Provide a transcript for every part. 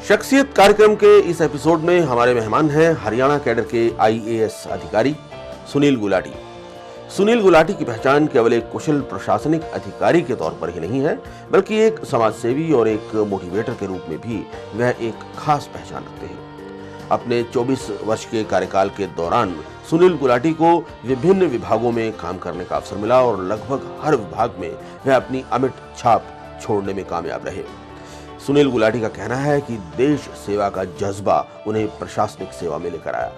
शख्सियत कार्यक्रम के इस एपिसोड में हमारे मेहमान हैं हरियाणा कैडर के आईएएस अधिकारी सुनील गुलाटी। सुनील गुलाटी की पहचान केवल एक कुशल प्रशासनिक अधिकारी के तौर पर ही नहीं है, बल्कि एक समाजसेवी और एक मोटिवेटर के रूप में भी वह एक खास पहचान रखते हैं। अपने 24 वर्ष के कार्यकाल के दौरान सुनील गुलाटी को विभिन्न विभागों में काम करने का अवसर मिला और लगभग हर विभाग में वह अपनी अमिट छाप छोड़ने में कामयाब रहे। सुनील गुलाटी का कहना है कि देश सेवा का जज्बा उन्हें प्रशासनिक सेवा में लेकर आया,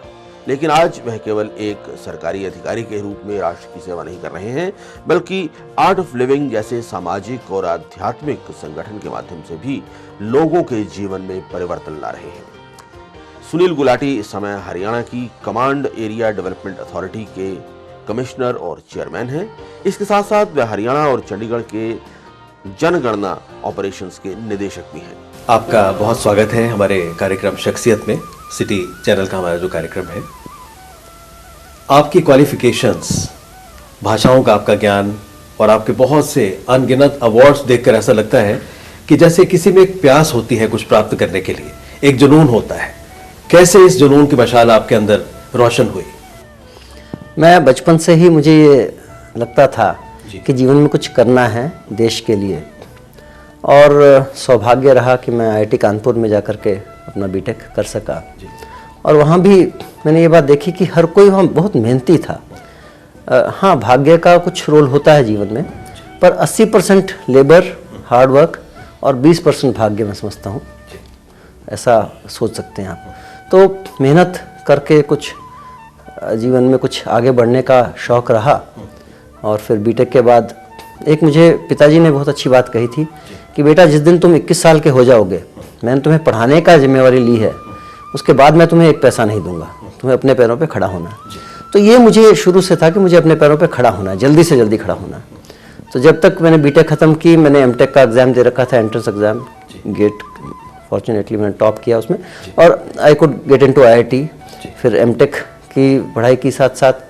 लेकिन आज वह केवल एक सरकारी अधिकारी के रूप में राष्ट्र की सेवा नहीं कर रहे हैं, बल्कि आर्ट ऑफ लिविंग जैसे सामाजिक और आध्यात्मिक संगठन के माध्यम से भी लोगों के जीवन में परिवर्तन ला रहे हैं। सुनील गुलाटी इस समय हरियाणा की कमांड एरिया डेवलपमेंट अथॉरिटी के कमिश्नर और चेयरमैन हैं। इसके साथ साथ वह हरियाणा और चंडीगढ़ के जनगणना ऑपरेशंस के निदेशक भी हैं। आपका बहुत स्वागत है हमारे कार्यक्रम शख्सियत में। सिटी चैनल का हमारा जो कार्यक्रम है, आपकी क्वालिफिकेशंस, भाषाओं का आपका ज्ञान और आपके बहुत से अनगिनत अवार्ड्स देखकर ऐसा लगता है कि जैसे किसी में एक प्यास होती है कुछ प्राप्त करने के लिए, एक जुनून होता है। कैसे इस जुनून की मशाल आपके अंदर रोशन हुई? मैं बचपन से ही मुझे ये लगता था कि जीवन में कुछ करना है देश के लिए, और सौभाग्य रहा कि मैं आईआईटी कानपुर में जाकर के अपना बीटेक कर सका। और वहाँ भी मैंने ये बात देखी कि हर कोई वहाँ बहुत मेहनती था। हाँ, भाग्य का कुछ रोल होता है जीवन में, पर 80% लेबर, हार्ड वर्क और 20% भाग्य मैं समझता हूँ। ऐसा सोच सकते हैं आप। तो मेहनत करके कुछ जीवन में कुछ आगे बढ़ने का शौक़ रहा। और फिर बीटेक के बाद एक मुझे पिताजी ने बहुत अच्छी बात कही थी कि बेटा, जिस दिन तुम 21 साल के हो जाओगे, मैंने तुम्हें पढ़ाने का जिम्मेवारी ली है, उसके बाद मैं तुम्हें एक पैसा नहीं दूंगा, तुम्हें अपने पैरों पे खड़ा होना। तो ये मुझे शुरू से था कि मुझे अपने पैरों पे खड़ा होना है, जल्दी से जल्दी खड़ा होना। तो जब तक मैंने बीटेक ख़त्म की, मैंने एमटेक का एग्ज़ाम दे रखा था, एंट्रेंस एग्ज़ाम, गेट, फॉर्चुनेटली मैंने टॉप किया उसमें, और I could get into IIT. फिर एमटेक की पढ़ाई की साथ साथ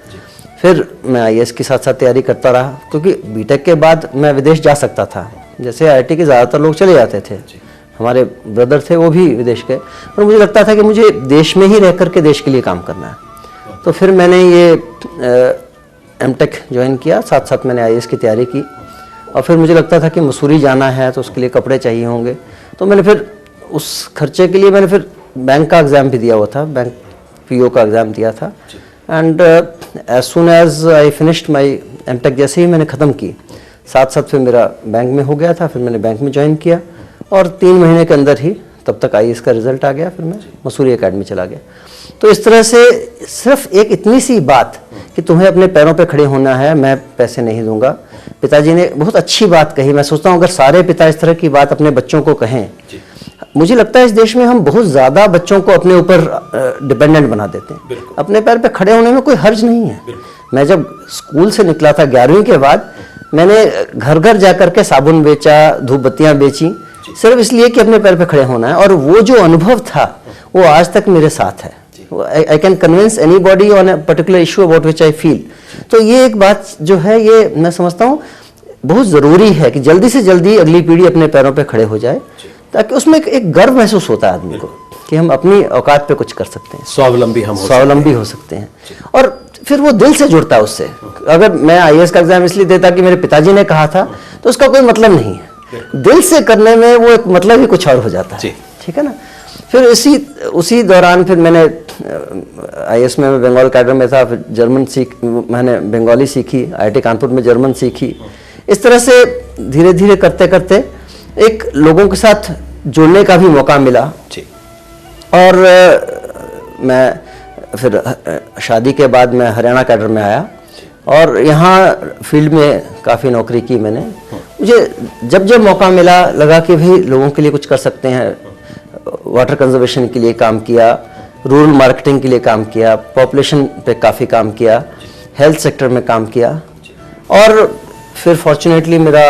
फिर मैं आईएएस के साथ साथ तैयारी करता रहा, क्योंकि बीटेक के बाद मैं विदेश जा सकता था। जैसे आईआईटी के ज़्यादातर लोग चले जाते थे, हमारे ब्रदर थे वो भी विदेश गए, और मुझे लगता था कि मुझे देश में ही रह करके देश के लिए काम करना है। तो फिर मैंने ये एमटेक ज्वाइन किया, साथ साथ मैंने आईएएस की तैयारी की। और फिर मुझे लगता था कि मसूरी जाना है तो उसके लिए कपड़े चाहिए होंगे, तो मैंने फिर उस खर्चे के लिए मैंने फिर बैंक का एग्ज़ाम भी दिया हुआ था, बैंक पीओ का एग्ज़ाम दिया था। And as soon as I finished my MTech, जैसे ही मैंने ख़त्म की, साथ साथ फिर मेरा बैंक में हो गया था। फिर मैंने बैंक में ज्वाइन किया और 3 महीने के अंदर ही तब तक आईएएस का रिजल्ट आ गया। फिर मैं मसूरी एकेडमी चला गया। तो इस तरह से सिर्फ एक इतनी सी बात कि तुम्हें अपने पैरों पे खड़े होना है, मैं पैसे नहीं दूंगा, पिताजी ने बहुत अच्छी बात कही। मैं सोचता हूँ अगर सारे पिता इस तरह की बात अपने बच्चों को कहें, मुझे लगता है इस देश में हम बहुत ज़्यादा बच्चों को अपने ऊपर डिपेंडेंट बना देते हैं। अपने पैर पे खड़े होने में कोई हर्ज नहीं है। मैं जब स्कूल से निकला था 11वीं के बाद, मैंने घर घर जाकर के साबुन बेचा, धूप बत्तियाँ बेची, सिर्फ इसलिए कि अपने पैर पे खड़े होना है। और वो जो अनुभव था वो आज तक मेरे साथ है। I can convince anybody on a particular issue about which I feel. तो ये एक बात जो है, ये मैं समझता हूँ बहुत ज़रूरी है कि जल्दी से जल्दी अगली पीढ़ी अपने पैरों पे खड़े हो जाए, ताकि उसमें एक गर्व महसूस होता है आदमी को कि हम अपनी औकात पे कुछ कर सकते हैं, स्वावलंबी हो सकते हैं। और फिर वो दिल से जुड़ता है उससे। अगर मैं आईएएस का एग्जाम इसलिए देता कि मेरे पिताजी ने कहा था, तो उसका कोई मतलब नहीं है। दिल से करने में वो एक मतलब ही कुछ और हो जाता है। ठीक है ना। फिर उसी दौरान फिर मैंने आईएएस में बंगाल कैडर में था, फिर जर्मन मैंने बंगाली सीखी, आईआईटी कानपुर में जर्मन सीखी। इस तरह से धीरे धीरे करते करते एक लोगों के साथ जुड़ने का भी मौका मिला। और मैं फिर शादी के बाद मैं हरियाणा कैडर में आया और यहाँ फील्ड में काफ़ी नौकरी की मैंने। मुझे जब जब मौका मिला लगा कि भाई लोगों के लिए कुछ कर सकते हैं। वाटर कंजर्वेशन के लिए काम किया, रूरल मार्केटिंग के लिए काम किया, पॉपुलेशन पे काफ़ी काम किया, हेल्थ सेक्टर में काम किया। और फिर फॉर्चुनेटली मेरा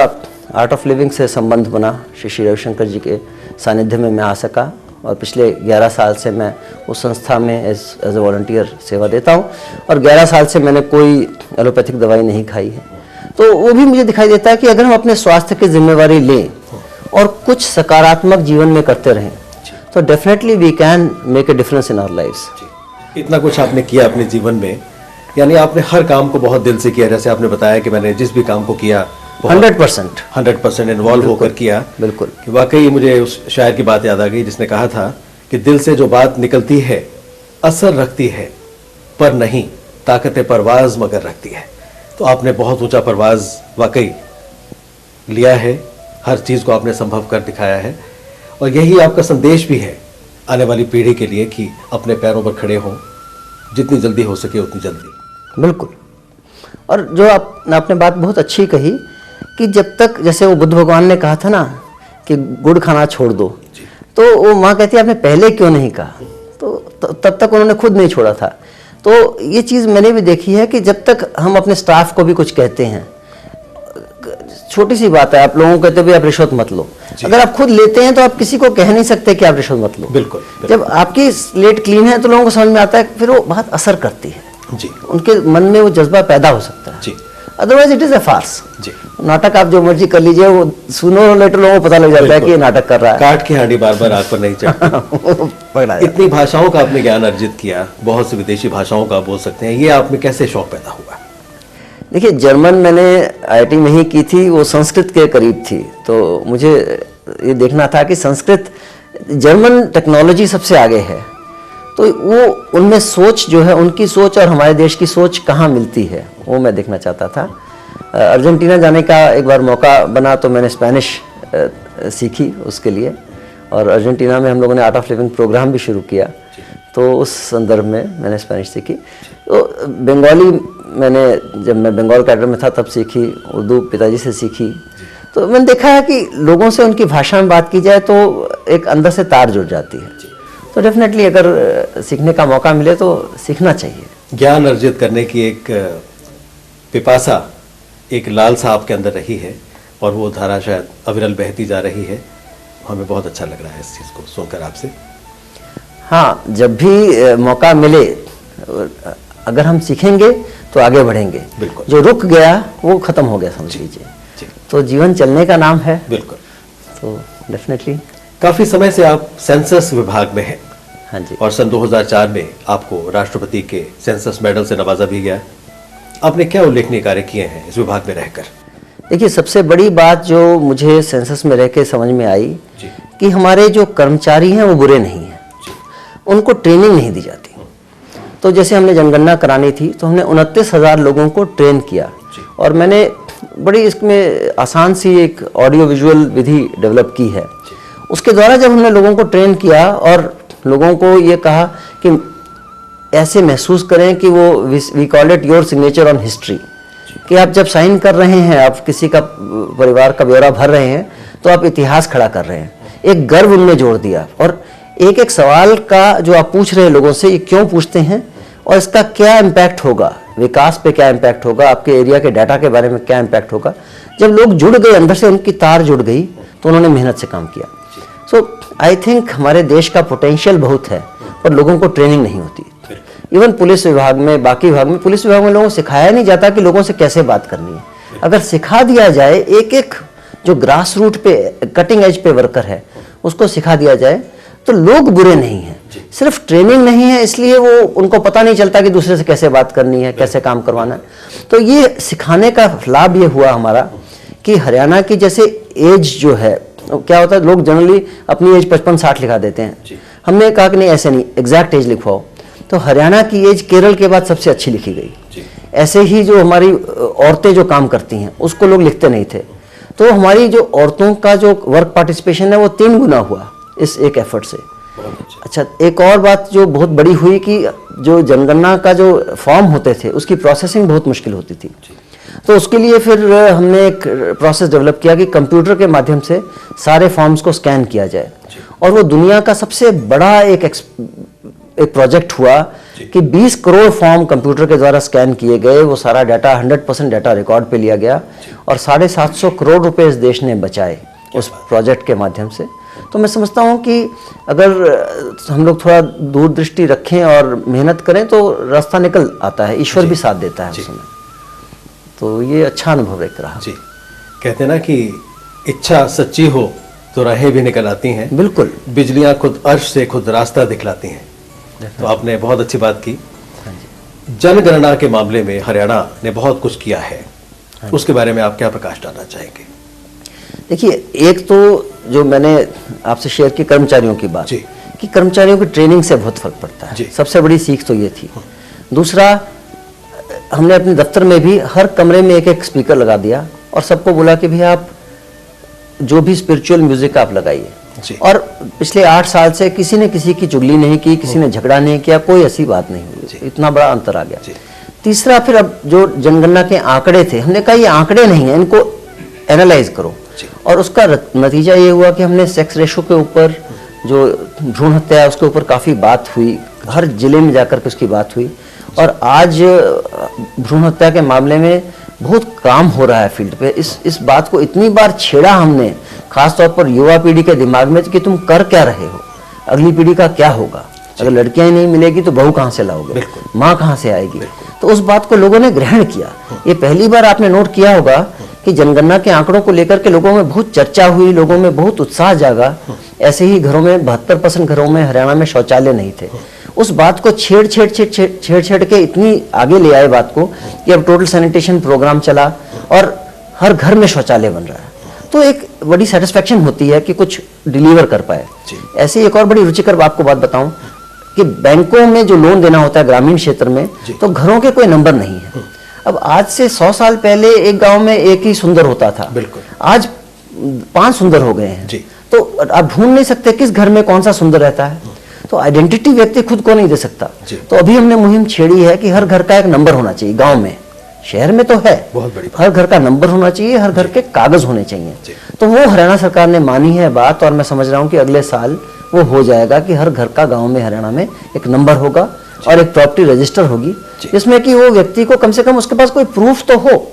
आर्ट ऑफ लिविंग से संबंध बना। श्री रविशंकर जी के सानिध्य में मैं आ सका और पिछले 11 साल से मैं उस संस्था में एज ए वॉलंटियर सेवा देता हूँ। और 11 साल से मैंने कोई एलोपैथिक दवाई नहीं खाई है। तो वो भी मुझे दिखाई देता है कि अगर हम अपने स्वास्थ्य की जिम्मेवारी लें और कुछ सकारात्मक जीवन में करते रहें, तो definitely we can make a difference in our lives. इतना कुछ आपने किया अपने जीवन में, यानी आपने हर काम को बहुत दिल से किया। जैसे आपने बताया कि मैंने जिस भी काम को किया 100% इन्वॉल्व होकर किया। बिल्कुल। कि वाकई मुझे उस शायर की बात याद आ गई जिसने कहा था कि दिल से जो बात निकलती है असर रखती है, पर नहीं ताकत परवाज मगर रखती है। तो आपने बहुत ऊंचा परवाज वाकई लिया है, हर चीज़ को आपने संभव कर दिखाया है, और यही आपका संदेश भी है आने वाली पीढ़ी के लिए कि अपने पैरों पर खड़े हों, जितनी जल्दी हो सके उतनी जल्दी। बिल्कुल। और जो आपने बात बहुत अच्छी कही कि जब तक, जैसे वो बुद्ध भगवान ने कहा था ना कि गुड़ खाना छोड़ दो, तो वो माँ कहती है आपने पहले क्यों नहीं कहा, तो तब तक उन्होंने खुद नहीं छोड़ा था। तो ये चीज़ मैंने भी देखी है कि जब तक हम अपने स्टाफ को भी कुछ कहते हैं, छोटी सी बात है, आप लोगों को कहते हो आप रिश्वत मत लो, अगर आप खुद लेते हैं तो आप किसी को कह नहीं सकते कि आप रिश्वत मत लो। बिल्कुल। जब आपकी स्लेट क्लीन है तो लोगों को समझ में आता है, फिर वो बहुत असर करती है जी, उनके मन में वो जज्बा पैदा हो सकता है जी। Otherwise it is a farce. जी। नाटक आप जो मर्जी कर लीजिए, वो सुनो लेटर लोगों को पता लग जाता है कि ये नाटक कर रहा है। काट की हांडी बार बार आग पर नहीं चढ़ती। पकड़ा जाता है। इतनी भाषाओं का आपने ज्ञान अर्जित किया, बहुत सी विदेशी भाषाओं का बोल सकते हैं, ये आप में कैसे शौक पैदा हुआ? देखिए, जर्मन मैंने आईआईटी में ही की थी, वो संस्कृत के करीब थी, तो मुझे ये देखना था कि संस्कृत, जर्मन टेक्नोलॉजी सबसे आगे है, तो वो उनमें सोच जो है, उनकी सोच और हमारे देश की सोच कहाँ मिलती है, वो मैं देखना चाहता था। अर्जेंटीना जाने का एक बार मौका बना तो मैंने स्पेनिश सीखी उसके लिए, और अर्जेंटीना में हम लोगों ने आर्ट ऑफ लिविंग प्रोग्राम भी शुरू किया, तो उस संदर्भ में मैंने स्पेनिश सीखी। तो बंगाली मैंने, जब मैं बंगाल कैडर में था तब सीखी, उर्दू पिताजी से सीखी। तो मैंने देखा है कि लोगों से उनकी भाषा में बात की जाए तो एक अंदर से तार जुड़ जाती है। तो डेफिनेटली अगर सीखने का मौका मिले तो सीखना चाहिए। ज्ञान अर्जित करने की एक पिपासा, एक लालसा आपके अंदर रही है, और वो धारा शायद अविरल बहती जा रही है। हमें बहुत अच्छा लग रहा है इस चीज़ को सुनकर आपसे। हाँ, जब भी मौका मिले अगर हम सीखेंगे तो आगे बढ़ेंगे। बिल्कुल। जो रुक गया वो खत्म हो गया समझ लीजिए। तो जीवन चलने का नाम है। बिल्कुल। तो डेफिनेटली। काफ़ी समय से आप सेंसस विभाग में हैं। हाँ जी। और सन 2004 में आपको राष्ट्रपति के सेंसस मेडल से नवाजा भी गया। आपने क्या उल्लेखनीय कार्य किए हैं इस विभाग में रहकर? देखिए, सबसे बड़ी बात जो मुझे सेंसस में रह के समझ में आई कि हमारे जो कर्मचारी हैं वो बुरे नहीं हैं, उनको ट्रेनिंग नहीं दी जाती। तो जैसे हमने जनगणना करानी थी तो हमने 29,000 लोगों को ट्रेन किया, और मैंने बड़ी इसमें आसान सी एक ऑडियो विजुअल विधि डेवलप की है। उसके द्वारा जब हमने लोगों को ट्रेन किया और लोगों को ये कहा कि ऐसे महसूस करें कि वो we call it your signature on history, कि आप जब साइन कर रहे हैं, आप किसी का परिवार का ब्यौरा भर रहे हैं, तो आप इतिहास खड़ा कर रहे हैं। एक गर्व उनमें जोड़ दिया, और एक एक सवाल का जो आप पूछ रहे हैं लोगों से, ये क्यों पूछते हैं और इसका क्या इम्पैक्ट होगा, विकास पे क्या इम्पैक्ट होगा, आपके एरिया के डाटा के बारे में क्या इम्पैक्ट होगा। जब लोग जुड़ गए, अंदर से उनकी तार जुड़ गई, तो उन्होंने मेहनत से काम किया। सो आई थिंक हमारे देश का पोटेंशियल बहुत है, पर लोगों को ट्रेनिंग नहीं होती। इवन पुलिस विभाग में, बाकी विभाग में, पुलिस विभाग में लोगों को सिखाया नहीं जाता कि लोगों से कैसे बात करनी है। अगर सिखा दिया जाए, एक एक जो ग्रास रूट पे, कटिंग एज पे वर्कर है, उसको सिखा दिया जाए, तो लोग बुरे नहीं हैं। सिर्फ ट्रेनिंग नहीं है इसलिए वो, उनको पता नहीं चलता कि दूसरे से कैसे बात करनी है, कैसे काम करवाना है। तो ये सिखाने का लाभ ये हुआ हमारा कि हरियाणा की जैसे एज जो है, क्या होता है, लोग जनरली अपनी एज 55-60 लिखा देते हैं। हमने कहा कि नहीं, ऐसे नहीं, एग्जैक्ट एज लिखवाओ। तो हरियाणा की एज केरल के बाद सबसे अच्छी लिखी गई। ऐसे ही जो हमारी औरतें जो काम करती हैं उसको लोग लिखते नहीं थे, तो हमारी जो औरतों का जो वर्क पार्टिसिपेशन है वो 3 गुना हुआ इस एक एफर्ट से। अच्छा, एक और बात जो बहुत बड़ी हुई कि जो जनगणना का जो फॉर्म होते थे उसकी प्रोसेसिंग बहुत मुश्किल होती थी। तो उसके लिए फिर हमने एक प्रोसेस डेवलप किया कि कंप्यूटर के माध्यम से सारे फॉर्म्स को स्कैन किया जाए, और वो दुनिया का सबसे बड़ा एक प्रोजेक्ट हुआ कि 20 करोड़ फॉर्म कंप्यूटर के द्वारा स्कैन किए गए। वो सारा डाटा 100% डाटा रिकॉर्ड पे लिया गया, और 750 करोड़ रुपए इस देश ने बचाए उस प्रोजेक्ट के माध्यम से। तो मैं समझता हूँ कि अगर हम लोग थोड़ा दूरदृष्टि रखें और मेहनत करें तो रास्ता निकल आता है, ईश्वर भी साथ देता है उसमें। तो ये अच्छा अनुभव एक रहा। जी, कहते हैं ना कि इच्छा सच्ची हो तो राहें भी निकल आती हैं, बिल्कुल। बिजलियां खुद अर्श से खुद रास्ता दिखलाती हैं। तो आपने बहुत अच्छी बात की। जनगणना के मामले में हरियाणा ने बहुत कुछ किया है, उसके बारे में आप क्या प्रकाश डालना चाहेंगे? देखिए, एक तो जो मैंने आपसे शेयर की कर्मचारियों की बात, कि कर्मचारियों की ट्रेनिंग से बहुत फर्क पड़ता है, सबसे बड़ी सीख तो ये थी। दूसरा, हमने अपने दफ्तर में भी हर कमरे में एक एक स्पीकर लगा दिया और सबको बोला कि भैया आप जो भी स्पिरिचुअल म्यूजिक आप लगाइए। और पिछले 8 साल से किसी ने किसी की चुगली नहीं की, किसी ने झगड़ा नहीं किया, कोई ऐसी बात नहीं हुई। इतना बड़ा अंतर आ गया। तीसरा, फिर अब जो जनगणना के आंकड़े थे, हमने कहा ये आंकड़े नहीं है, इनको एनालाइज करो। और उसका नतीजा ये हुआ कि हमने सेक्स रेशो के ऊपर, जो भ्रूण हत्या है उसके ऊपर काफ़ी बात हुई, हर जिले में जाकर के उसकी बात हुई। और आज भ्रूण हत्या के मामले में बहुत काम हो रहा है फील्ड पे। इस बात को इतनी बार छेड़ा हमने, खासतौर पर युवा पीढ़ी के दिमाग में, कि तुम कर क्या रहे हो, अगली पीढ़ी का क्या होगा, अगर लड़कियां ही नहीं मिलेगी तो बहू कहाँ से लाओगे, माँ कहाँ से आएगी। तो उस बात को लोगों ने ग्रहण किया। ये पहली बार आपने नोट किया होगा कि जनगणना के आंकड़ों को लेकर के लोगों में बहुत चर्चा हुई, लोगों में बहुत उत्साह जागा। ऐसे ही घरों में 72% घरों में हरियाणा में शौचालय नहीं थे। उस बात को छेड़ के इतनी आगे ले आए बात को कि अब टोटल सैनिटेशन प्रोग्राम चला और हर घर में शौचालय बन रहा है। तो एक बड़ी सेटिस्फेक्शन होती है कि कुछ डिलीवर कर पाए। ऐसे एक और बड़ी रुचिकर आपको बात बताऊं कि बैंकों में जो लोन देना होता है ग्रामीण क्षेत्र में, तो घरों के कोई नंबर नहीं है। अब आज से 100 साल पहले एक गांव में एक ही सुंदर होता था, आज 5 सुंदर हो गए हैं। तो आप ढूंढ नहीं सकते किस घर में कौन सा सुंदर रहता है। तो आइडेंटिटी व्यक्ति खुद को नहीं दे सकता। तो अभी हमने मुहिम छेड़ी है कि हर घर का एक नंबर होना चाहिए। गांव में, शहर में तो है, बहुत बड़ी, हर घर का नंबर होना चाहिए, हर घर के कागज होने चाहिए। तो वो हरियाणा सरकार ने मानी है बात, और मैं समझ रहा हूँ कि अगले साल वो हो जाएगा कि हर घर का गांव में हरियाणा में एक नंबर होगा और एक प्रॉपर्टी रजिस्टर होगी, जिसमें कि वो व्यक्ति को कम से कम उसके पास कोई प्रूफ तो हो।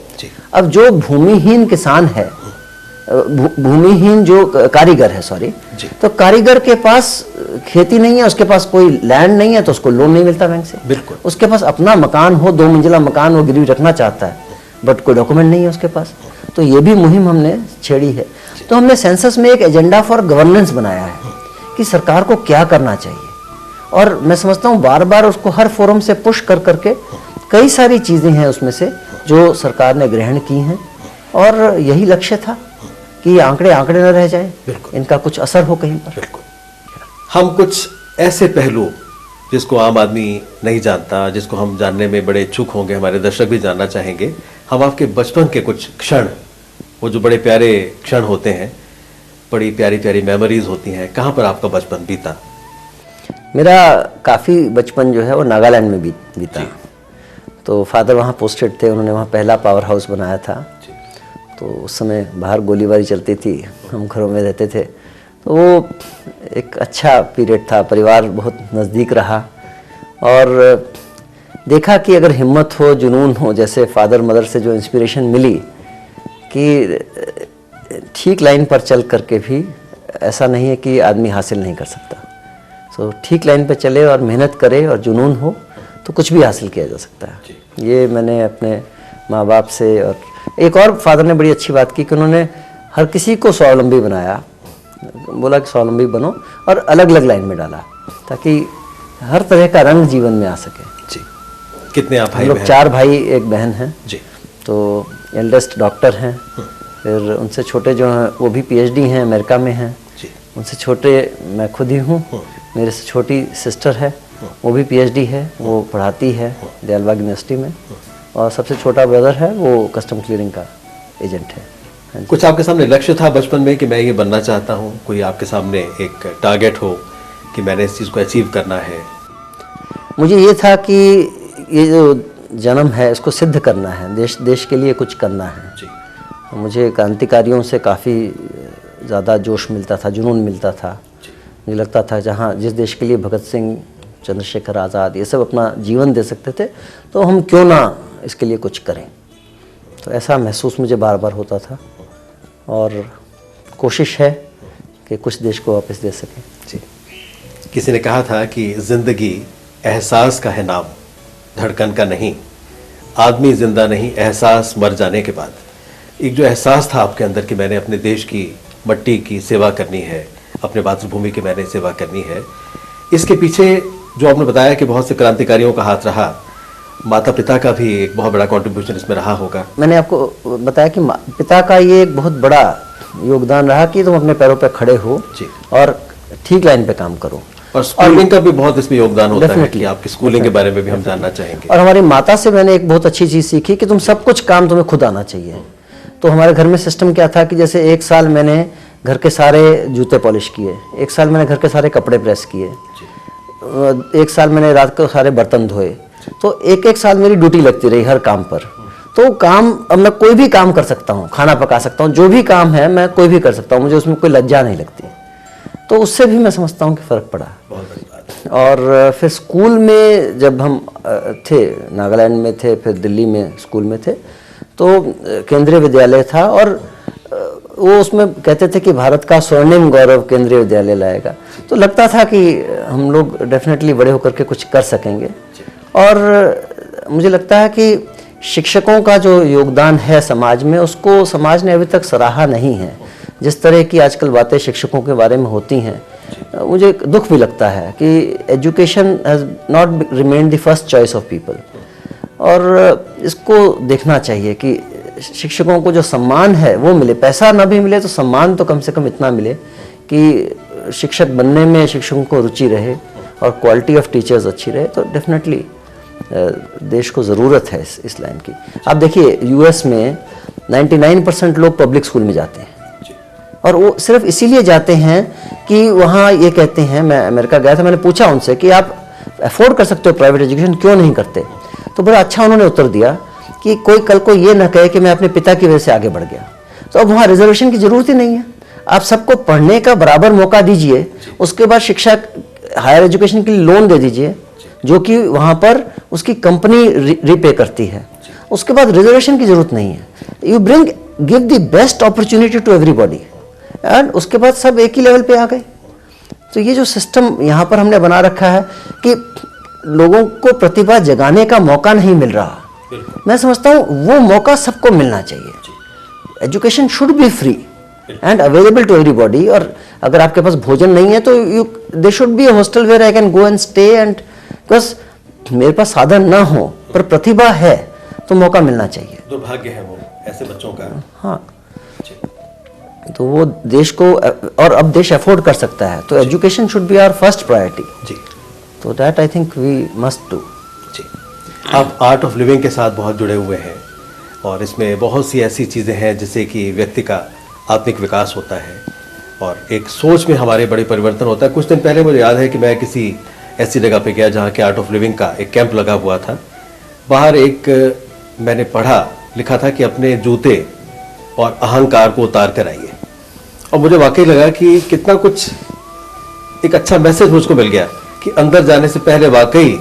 अब जो भूमिहीन किसान है, भूमिहीन जो कारीगर है, सॉरी, तो कारीगर के पास खेती नहीं है, उसके पास कोई लैंड नहीं है, तो उसको लोन नहीं मिलता बैंक से। बिल्कुल। उसके पास अपना मकान हो, 2 मंजिला मकान वो गिरवी रखना चाहता है, बट कोई डॉक्यूमेंट नहीं है उसके पास। तो ये भी मुहिम हमने छेड़ी है। तो हमने सेंसस में एक एजेंडा फॉर गवर्नेंस बनाया है कि सरकार को क्या करना चाहिए, और मैं समझता हूँ बार बार उसको हर फोरम से पुश कर करके कई सारी चीज़ें हैं उसमें से जो सरकार ने ग्रहण की हैं, और यही लक्ष्य था कि ये आंकड़े आंकड़े न रह जाएं, इनका कुछ असर हो कहीं पर। बिल्कुल। हम कुछ ऐसे पहलू जिसको आम आदमी नहीं जानता, जिसको हम जानने में बड़े इच्छुक होंगे, हमारे दर्शक भी जानना चाहेंगे, हम आपके बचपन के कुछ क्षण, वो जो बड़े प्यारे क्षण होते हैं, बड़ी प्यारी प्यारी मेमोरीज होती हैं, कहाँ पर आपका बचपन बीता? मेरा काफ़ी बचपन जो है वो नागालैंड में बीता। तो फादर वहाँ पोस्टेड थे, उन्होंने वहाँ पहला पावर हाउस बनाया था। तो उस समय बाहर गोलीबारी चलती थी, हम घरों में रहते थे। तो वो एक अच्छा पीरियड था, परिवार बहुत नज़दीक रहा, और देखा कि अगर हिम्मत हो, जुनून हो, जैसे फादर मदर से जो इंस्पिरेशन मिली कि ठीक लाइन पर चल करके भी ऐसा नहीं है कि आदमी हासिल नहीं कर सकता। तो ठीक लाइन पे चले और मेहनत करे और जुनून हो तो कुछ भी हासिल किया जा सकता है। ये मैंने अपने माँ बाप से, और एक और फादर ने बड़ी अच्छी बात की कि उन्होंने हर किसी को स्वावलंबी बनाया, बोला कि स्वावलंबी बनो, और अलग अलग लाइन में डाला ताकि हर तरह का रंग जीवन में आ सके। जी। कितने आप भाई? हम लोग 4 भाई, 1 बहन हैं। जी। तो एल्डेस्ट डॉक्टर हैं, फिर उनसे छोटे जो हैं वो भी PhD हैं, अमेरिका में हैं। उनसे छोटे मैं खुद ही हूँ, मेरे से छोटी सिस्टर है, वो भी PhD है, वो पढ़ाती है दयालबाग यूनिवर्सिटी में, और सबसे छोटा ब्रदर है वो कस्टम क्लियरिंग का एजेंट है। कुछ आपके सामने लक्ष्य था बचपन में कि मैं ये बनना चाहता हूँ? कोई आपके सामने एक टारगेट हो कि मैंने इस चीज़ को अचीव करना है? मुझे ये था कि ये जो जन्म है इसको सिद्ध करना है, देश के लिए कुछ करना है। जी। मुझे क्रांतिकारियों से काफ़ी ज़्यादा जोश मिलता था, जुनून मिलता था। मुझे लगता था जहाँ जिस देश के लिए भगत सिंह, चंद्रशेखर आज़ाद ये सब अपना जीवन दे सकते थे, तो हम क्यों ना इसके लिए कुछ करें। तो ऐसा महसूस मुझे बार बार होता था, और कोशिश है कि कुछ देश को वापस दे सकें। जी। किसी ने कहा था कि ज़िंदगी एहसास का है नाम, धड़कन का नहीं। आदमी जिंदा नहीं, एहसास मर जाने के बाद। एक जो एहसास था आपके अंदर कि मैंने अपने देश की मट्टी की सेवा करनी है, अपने मातृभूमि की मैंने सेवा करनी है, इसके पीछे जो आपने बताया कि बहुत से क्रांतिकारियों का हाथ रहा, माता पिता का भी एक बहुत बड़ा कंट्रीब्यूशन इसमें रहा होगा। मैंने आपको बताया कि पिता का ये एक बहुत बड़ा योगदान रहा कि तुम अपने पैरों पे खड़े हो जी। और ठीक लाइन पे काम करो। और स्कूलिंग का भी बहुत इसमें योगदान होता है कि आपकी स्कूलिंग के बारे में भी हम जानना चाहेंगे। और हमारी माता से मैंने एक बहुत अच्छी चीज़ सीखी कि तुम सब कुछ काम तुम्हें खुद आना चाहिए। तो हमारे घर में सिस्टम क्या था कि जैसे एक साल मैंने घर के सारे जूते पॉलिश किए, एक साल मैंने घर के सारे कपड़े प्रेस किए, एक साल मैंने रात को सारे बर्तन धोए। तो एक एक साल मेरी ड्यूटी लगती रही हर काम पर। तो काम, अब मैं कोई भी काम कर सकता हूँ, खाना पका सकता हूँ, जो भी काम है मैं कोई भी कर सकता हूँ, मुझे उसमें कोई लज्जा नहीं लगती। तो उससे भी मैं समझता हूँ कि फ़र्क पड़ा। और फिर स्कूल में जब हम थे, नागालैंड में थे, फिर दिल्ली में स्कूल में थे, तो केंद्रीय विद्यालय था और वो उसमें कहते थे कि भारत का स्वर्णिम गौरव केंद्रीय विद्यालय लाएगा। तो लगता था कि हम लोग डेफिनेटली बड़े होकर के कुछ कर सकेंगे। और मुझे लगता है कि शिक्षकों का जो योगदान है समाज में, उसको समाज ने अभी तक सराहा नहीं है। जिस तरह की आजकल बातें शिक्षकों के बारे में होती हैं, मुझे दुख भी लगता है कि education has not remained the first choice of people. और इसको देखना चाहिए कि शिक्षकों को जो सम्मान है वो मिले, पैसा ना भी मिले तो सम्मान तो कम से कम इतना मिले कि शिक्षक बनने में शिक्षकों को रुचि रहे और क्वालिटी ऑफ टीचर्स अच्छी रहे। तो डेफिनेटली देश को ज़रूरत है इस लाइन की। आप देखिए यूएस में 99% लोग पब्लिक स्कूल में जाते हैं, और वो सिर्फ इसीलिए जाते हैं कि वहाँ ये कहते हैं, मैं अमेरिका गया था, मैंने पूछा उनसे कि आप अफोर्ड कर सकते हो प्राइवेट एजुकेशन, क्यों नहीं करते? तो बड़ा अच्छा उन्होंने उत्तर दिया कि कोई कल को ये ना कहे कि मैं अपने पिता की वजह से आगे बढ़ गया। तो अब वहाँ रिजर्वेशन की ज़रूरत ही नहीं है। आप सबको पढ़ने का बराबर मौका दीजिए, उसके बाद शिक्षा हायर एजुकेशन के लिए लोन दे दीजिए जो कि वहाँ पर उसकी कंपनी रिपे करती है। उसके बाद रिजर्वेशन की ज़रूरत नहीं है। You give the best opportunity to everybody, and उसके बाद सब एक ही लेवल पे आ गए। तो ये जो सिस्टम यहाँ पर हमने बना रखा है कि लोगों को प्रतिभा जगाने का मौका नहीं मिल रहा, मैं समझता हूँ वो मौका सबको मिलना चाहिए। Education should be free and available to everybody. और अगर आपके पास भोजन नहीं है तो they should be a hostel where I can go and stay, and because मेरे पास साधन ना हो पर प्रतिभा है तो मौका मिलना चाहिए। दुर्भाग्य है वो ऐसे बच्चों का। हाँ, तो वो देश को, और अब देश अफोर्ड कर सकता है, तो education should be our first priority जी। तो that I think we must do जी। आप आर्ट ऑफ लिविंग के साथ बहुत जुड़े हुए हैं और इसमें बहुत सी ऐसी चीज़ें हैं जिससे कि व्यक्ति का आत्मिक विकास होता है और एक सोच में हमारे बड़े परिवर्तन होता है। कुछ दिन पहले मुझे याद है कि मैं किसी ऐसी जगह पे गया जहाँ के आर्ट ऑफ लिविंग का एक कैंप लगा हुआ था। बाहर एक मैंने पढ़ा, लिखा था कि अपने जूते और अहंकार को उतार कर आइए, और मुझे वाकई लगा कि कितना कुछ एक अच्छा मैसेज मुझको मिल गया कि अंदर जाने से पहले वाकई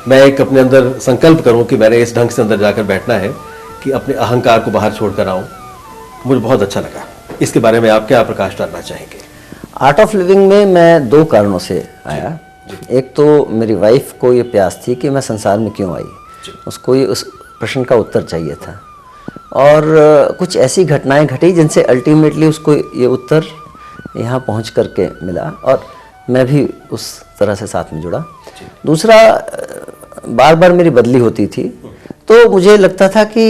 मैं एक अपने अंदर संकल्प करूं कि मैंने इस ढंग से अंदर जाकर बैठना है कि अपने अहंकार को बाहर छोड़कर आऊं। मुझे बहुत अच्छा लगा। इसके बारे में आप क्या प्रकाश डालना चाहेंगे? आर्ट ऑफ लिविंग में मैं दो कारणों से आया। एक तो मेरी वाइफ को ये प्यास थी कि मैं संसार में क्यों आई, उसको ये उस प्रश्न का उत्तर चाहिए था, और कुछ ऐसी घटनाएं घटी जिनसे अल्टीमेटली उसको ये उत्तर यहाँ पहुँच करके मिला, और मैं भी उस तरह से साथ में जुड़ा। दूसरा, बार बार मेरी बदली होती थी तो मुझे लगता था कि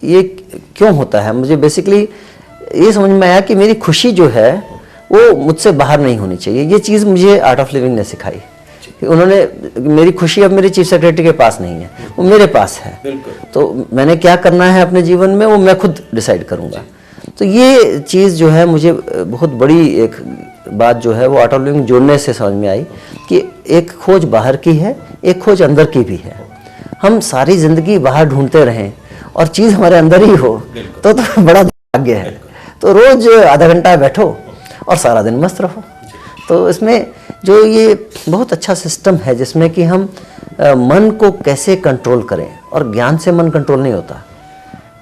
ये क्यों होता है। मुझे बेसिकली ये समझ में आया कि मेरी खुशी जो है वो मुझसे बाहर नहीं होनी चाहिए। ये चीज़ मुझे आर्ट ऑफ लिविंग ने सिखाई कि उन्होंने, मेरी खुशी अब मेरे चीफ सेक्रेटरी के पास नहीं है, वो मेरे पास है। तो मैंने क्या करना है अपने जीवन में वो मैं खुद डिसाइड करूँगा। तो ये चीज़ जो है मुझे बहुत बड़ी एक बात जो है वो आर्ट ऑफ लिविंग जोड़ने से समझ में आई कि एक खोज बाहर की है, एक खोज अंदर की भी है। हम सारी ज़िंदगी बाहर ढूंढते रहें और चीज़ हमारे अंदर ही हो तो बड़ा भाग्य है। तो रोज़ आधा घंटा बैठो और सारा दिन मस्त रहो। तो इसमें जो ये बहुत अच्छा सिस्टम है जिसमें कि हम मन को कैसे कंट्रोल करें, और ज्ञान से मन कंट्रोल नहीं होता।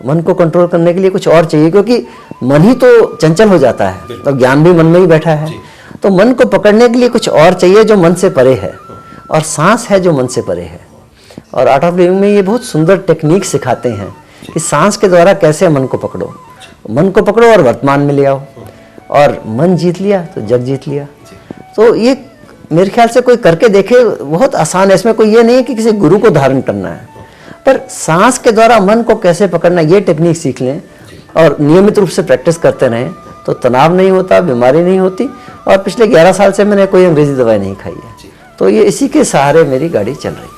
मन को कंट्रोल करने के लिए कुछ और चाहिए, क्योंकि मन ही तो चंचल हो जाता है, तो ज्ञान भी मन में ही बैठा है। तो मन को पकड़ने के लिए कुछ और चाहिए जो मन से परे है, और सांस है जो मन से परे है। और आर्ट ऑफ लिविंग में ये बहुत सुंदर टेक्निक सिखाते हैं कि सांस के द्वारा कैसे मन को पकड़ो, मन को पकड़ो और वर्तमान में ले आओ। और मन जीत लिया तो जग जीत लिया। तो ये मेरे ख्याल से कोई करके देखे, बहुत आसान है। इसमें कोई ये नहीं है कि किसी गुरु को धारण करना है, पर सांस के द्वारा मन को कैसे पकड़ना, ये टेक्निक सीख लें और नियमित रूप से प्रैक्टिस करते रहें तो तनाव नहीं होता, बीमारी नहीं होती। और पिछले 11 साल से मैंने कोई अंग्रेजी दवाई नहीं खाई है, तो ये इसी के सहारे मेरी गाड़ी चल रही है।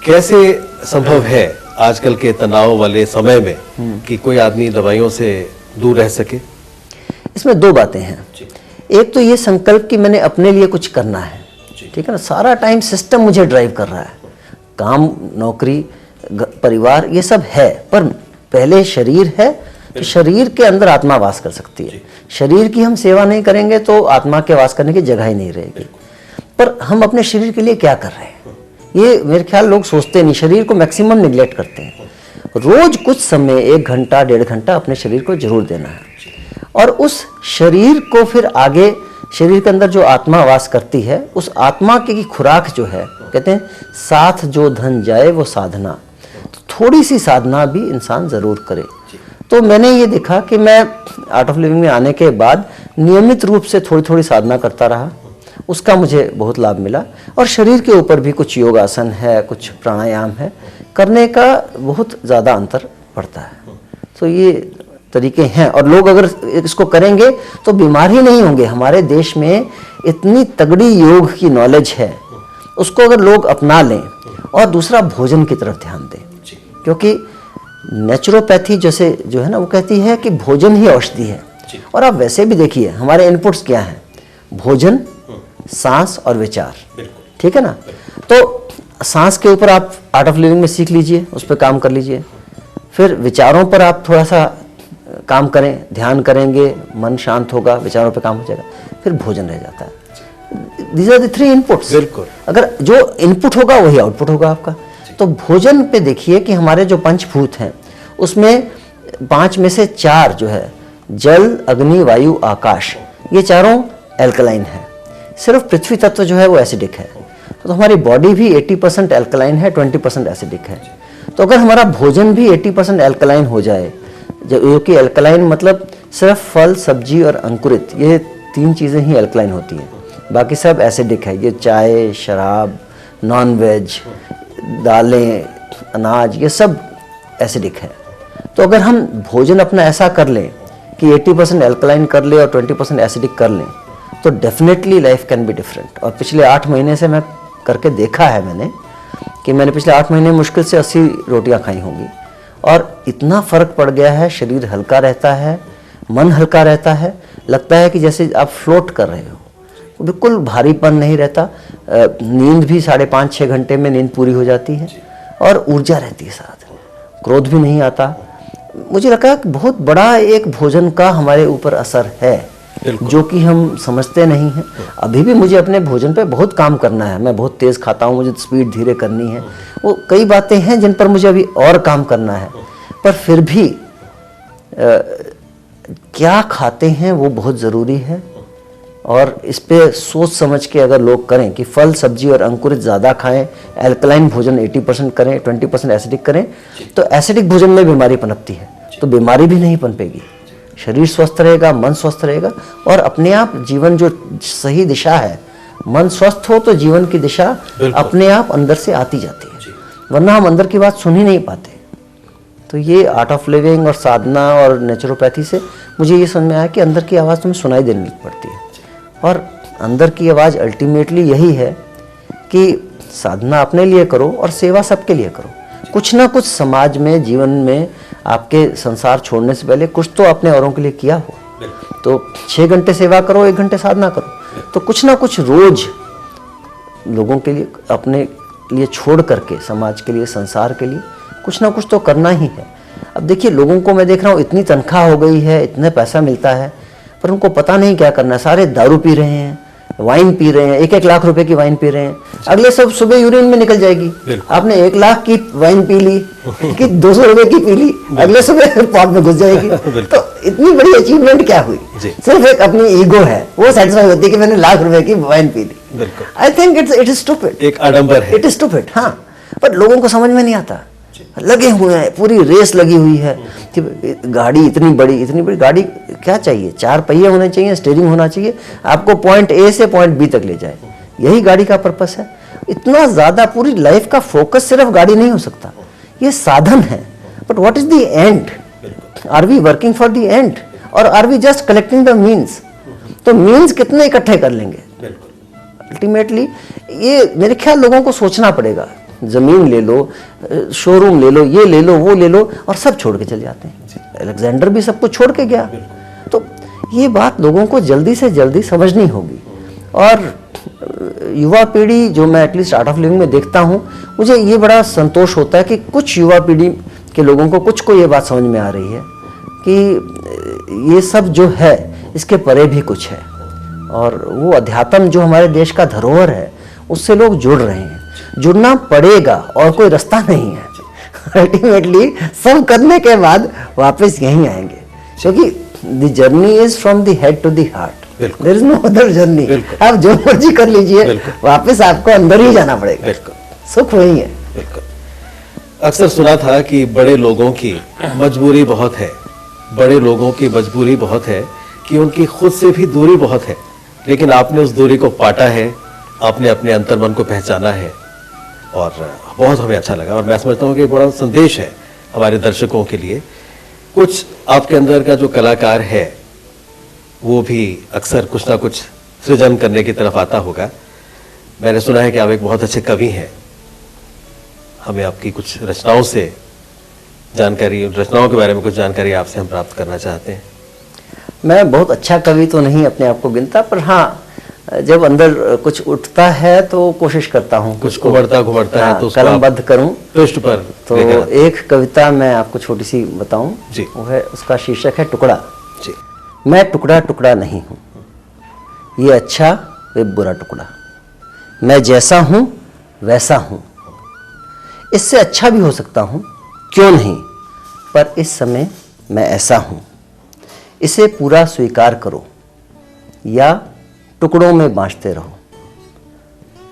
कैसे संभव है आजकल के तनाव वाले समय में कि कोई आदमी दवाइयों से दूर रह सके? इसमें दो बातें हैं। एक तो ये संकल्प कि मैंने अपने लिए कुछ करना है, ठीक है ना। सारा टाइम सिस्टम मुझे ड्राइव कर रहा है, काम, नौकरी, परिवार, ये सब है, पर पहले शरीर है तो शरीर के अंदर आत्मा वास कर सकती है। शरीर की हम सेवा नहीं करेंगे तो आत्मा के वास करने की जगह ही नहीं रहेगी। पर हम अपने शरीर के लिए क्या कर रहे हैं, ये मेरे ख्याल लोग सोचते नहीं, शरीर को मैक्सिमम निगलेक्ट करते हैं। रोज कुछ समय 1 घंटा 1.5 घंटा अपने शरीर को जरूर देना है, और उस शरीर को फिर आगे, शरीर के अंदर जो आत्मा वास करती है, उस आत्मा की खुराक जो है, कहते हैं साथ जो धन जाए वो साधना, तो थोड़ी सी साधना भी इंसान जरूर करे। तो मैंने ये देखा कि मैं आर्ट ऑफ लिविंग में आने के बाद नियमित रूप से थोड़ी थोड़ी साधना करता रहा, उसका मुझे बहुत लाभ मिला। और शरीर के ऊपर भी कुछ योगासन है, कुछ प्राणायाम है, करने का बहुत ज़्यादा अंतर पड़ता है। तो ये तरीके हैं, और लोग अगर इसको करेंगे तो बीमार ही नहीं होंगे। हमारे देश में इतनी तगड़ी योग की नॉलेज है, उसको अगर लोग अपना लें। और दूसरा, भोजन की तरफ ध्यान दें, क्योंकि नेचुरोपैथी जैसे जो है ना, वो कहती है कि भोजन ही औषधि है। और आप वैसे भी देखिए हमारे इनपुट्स क्या हैं, भोजन, सांस और विचार, ठीक है ना। तो सांस के ऊपर आप आर्ट ऑफ लिविंग में सीख लीजिए, उस पर काम कर लीजिए। फिर विचारों पर आप थोड़ा सा काम करें, ध्यान करेंगे, मन शांत होगा, विचारों पे काम हो जाएगा। फिर भोजन रह जाता है। These are the 3 inputs. बिल्कुल। अगर जो इनपुट होगा वही आउटपुट होगा आपका। तो भोजन पे देखिए कि हमारे जो पंचभूत हैं, उसमें 5 में से 4 जो है, जल, अग्नि, वायु, आकाश, ये चारों एल्कलाइन है। सिर्फ पृथ्वी तत्व जो है वो एसिडिक है। तो हमारी बॉडी भी 80% एल्कलाइन है, 20% एसिडिक है। तो अगर हमारा भोजन भी 80% एल्कलाइन हो जाए, जो कि एल्कलाइन मतलब सिर्फ फल, सब्जी और अंकुरित, ये 3 चीज़ें ही एल्कलाइन होती हैं, बाकी सब एसिडिक है। ये चाय, शराब, नॉन वेज, दालें, अनाज, ये सब एसिडिक है। तो अगर हम भोजन अपना ऐसा कर लें कि 80% एल्कलाइन कर ले और 20% एसिडिक कर लें, तो definitely life can be different. और पिछले 8 महीने से मैं करके देखा है मैंने कि मैंने पिछले 8 महीने मुश्किल से 80 रोटियां खाई होंगी, और इतना फ़र्क पड़ गया है। शरीर हल्का रहता है, मन हल्का रहता है, लगता है कि जैसे आप फ्लोट कर रहे हो, बिल्कुल भारीपन नहीं रहता। नींद भी 5.5-6 घंटे में नींद पूरी हो जाती है, और ऊर्जा रहती है सारा दिन, क्रोध भी नहीं आता। मुझे लगा कि बहुत बड़ा एक भोजन का हमारे ऊपर असर है, जो कि हम समझते नहीं हैं। अभी भी मुझे अपने भोजन पे बहुत काम करना है। मैं बहुत तेज़ खाता हूँ, मुझे स्पीड धीरे करनी है, वो कई बातें हैं जिन पर मुझे अभी और काम करना है। पर फिर भी क्या खाते हैं वो बहुत ज़रूरी है, और इस पे सोच समझ के अगर लोग करें कि फल, सब्जी और अंकुरित ज़्यादा खाएं, एल्कलाइन भोजन 80% करें, 20% एसिडिक करें, तो एसिडिक भोजन में बीमारी पनपती है, तो बीमारी भी नहीं पनपेगी। शरीर स्वस्थ रहेगा, मन स्वस्थ रहेगा, और अपने आप जीवन जो सही दिशा है, मन स्वस्थ हो तो जीवन की दिशा अपने आप अंदर से आती जाती है, वरना हम अंदर की बात सुन ही नहीं पाते। तो ये आर्ट ऑफ लिविंग और साधना और नेचुरोपैथी से मुझे ये समझ में आया कि अंदर की आवाज़ तुम्हें सुनाई देने पड़ती है, और अंदर की आवाज़ अल्टीमेटली यही है कि साधना अपने लिए करो और सेवा सबके लिए करो। कुछ ना कुछ समाज में, जीवन में, आपके संसार छोड़ने से पहले कुछ तो आपने औरों के लिए किया हो। तो 6 घंटे सेवा करो, 1 घंटे साधना करो, तो कुछ ना कुछ रोज लोगों के लिए, अपने लिए छोड़ करके, समाज के लिए, संसार के लिए कुछ ना कुछ तो करना ही है। अब देखिए, लोगों को मैं देख रहा हूँ, इतनी तनख्वाह हो गई है, इतने पैसा मिलता है, पर उनको पता नहीं क्या करना है। सारे दारू पी रहे हैं, वाइन पी रहे हैं, 1-1 लाख रुपए की वाइन पी रहे हैं, अगले सब सुबह यूरिन में निकल जाएगी। आपने 1 लाख की वाइन पी ली कि 200 रुपए की पी ली, अगले सुबह पॉट में घुस जाएगी। तो इतनी बड़ी अचीवमेंट क्या हुई? सिर्फ एक अपनी ईगो है, वो सेटिस्फाई होती है कि मैंने 1 लाख रुपए की वाइन पी ली। I think it is stupid, एक आडंबर है, इट इज स्टूपिड। हाँ, पर लोगों को समझ में नहीं आता। लगे हुए हैं, पूरी रेस लगी हुई है कि गाड़ी इतनी बड़ी गाड़ी क्या चाहिए, 4 पहिए होने चाहिए, स्टीयरिंग होना चाहिए, आपको पॉइंट ए से पॉइंट बी तक ले जाए, यही गाड़ी का पर्पस है। इतना ज़्यादा पूरी लाइफ का फोकस सिर्फ गाड़ी नहीं हो सकता, ये साधन है। But what is the end? Are we working for the end और are we just collecting the means? तो मीन्स कितने इकट्ठे कर लेंगे? अल्टीमेटली ये मेरे ख्याल लोगों को सोचना पड़ेगा। जमीन ले लो, शोरूम ले लो, ये ले लो, वो ले लो, और सब छोड़ के चले जाते हैं। अलेक्जेंडर भी सब कुछ छोड़ के गया। तो ये बात लोगों को जल्दी से जल्दी समझनी होगी। और युवा पीढ़ी जो मैं एटलीस्ट आर्ट ऑफ लिविंग में देखता हूँ, मुझे ये बड़ा संतोष होता है कि कुछ युवा पीढ़ी के लोगों को, कुछ को ये बात समझ में आ रही है कि ये सब जो है इसके परे भी कुछ है, और वो अध्यात्म जो हमारे देश का धरोहर है उससे लोग जुड़ रहे हैं। जुड़ना पड़ेगा और कोई रास्ता नहीं है। अल्टीमेटली सब करने के बाद वापस यहीं आएंगे, क्योंकि the journey is from the head to the heart, there is no other journey. आप जो मर्जी कर लीजिए, वापस आपको अंदर ही जाना पड़ेगा, सुख वही है। अक्सर सुना था कि बड़े लोगों की मजबूरी बहुत है, बड़े लोगों की मजबूरी बहुत है कि उनकी खुद से भी दूरी बहुत है, लेकिन आपने उस दूरी को पाटा है, आपने अपने अंतर्मन को पहचाना है, और बहुत हमें अच्छा लगा। और मैं समझता हूँ कि बड़ा संदेश है हमारे दर्शकों के लिए। कुछ आपके अंदर का जो कलाकार है वो भी अक्सर कुछ ना कुछ सृजन करने की तरफ आता होगा। मैंने सुना है कि आप एक बहुत अच्छे कवि हैं। हमें आपकी कुछ रचनाओं से जानकारी, रचनाओं के बारे में कुछ जानकारी आपसे हम प्राप्त करना चाहते हैं। मैं बहुत अच्छा कवि तो नहीं अपने आप को गिनता, पर हाँ, जब अंदर कुछ उठता है तो कोशिश करता हूँ कुछ उभरता घुमरता है तो कलमबद्ध करूँ पृष्ठ पर। तो एक कविता मैं आपको छोटी सी बताऊं, वो है, उसका शीर्षक है टुकड़ा जी। मैं टुकड़ा टुकड़ा नहीं हूँ, ये अच्छा वे बुरा टुकड़ा, मैं जैसा हूँ वैसा हूँ, इससे अच्छा भी हो सकता हूँ, क्यों नहीं, पर इस समय मैं ऐसा हूँ, इसे पूरा स्वीकार करो या टुकड़ों में बांटते रहो,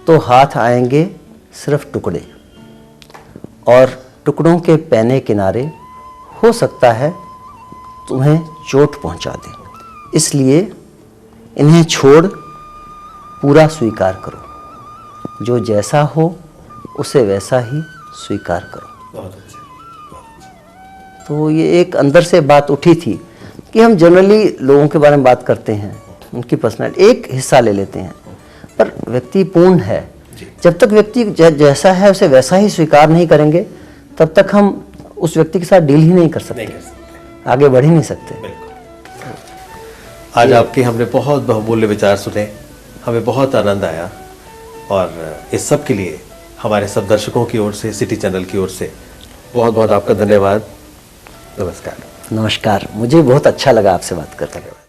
तो हाथ आएंगे सिर्फ टुकड़े, और टुकड़ों के पैने किनारे हो सकता है तुम्हें चोट पहुंचा दे, इसलिए इन्हें छोड़ पूरा स्वीकार करो, जो जैसा हो उसे वैसा ही स्वीकार करो। बहुत अच्छा। तो ये एक अंदर से बात उठी थी कि हम जनरली लोगों के बारे में बात करते हैं, उनकी पर्सनैलिटी एक हिस्सा ले लेते हैं, पर व्यक्ति पूर्ण है। जब तक व्यक्ति जैसा है उसे वैसा ही स्वीकार नहीं करेंगे, तब तक हम उस व्यक्ति के साथ डील ही नहीं कर सकते, आगे बढ़ ही नहीं सकते। आज आपके हमने बहुत बहुमूल्य विचार सुने, हमें बहुत आनंद आया, और इस सब के लिए हमारे सब दर्शकों की ओर से, सिटी चैनल की ओर से बहुत बहुत आपका धन्यवाद। नमस्कार। नमस्कार, मुझे बहुत अच्छा लगा आपसे बात करते हुए।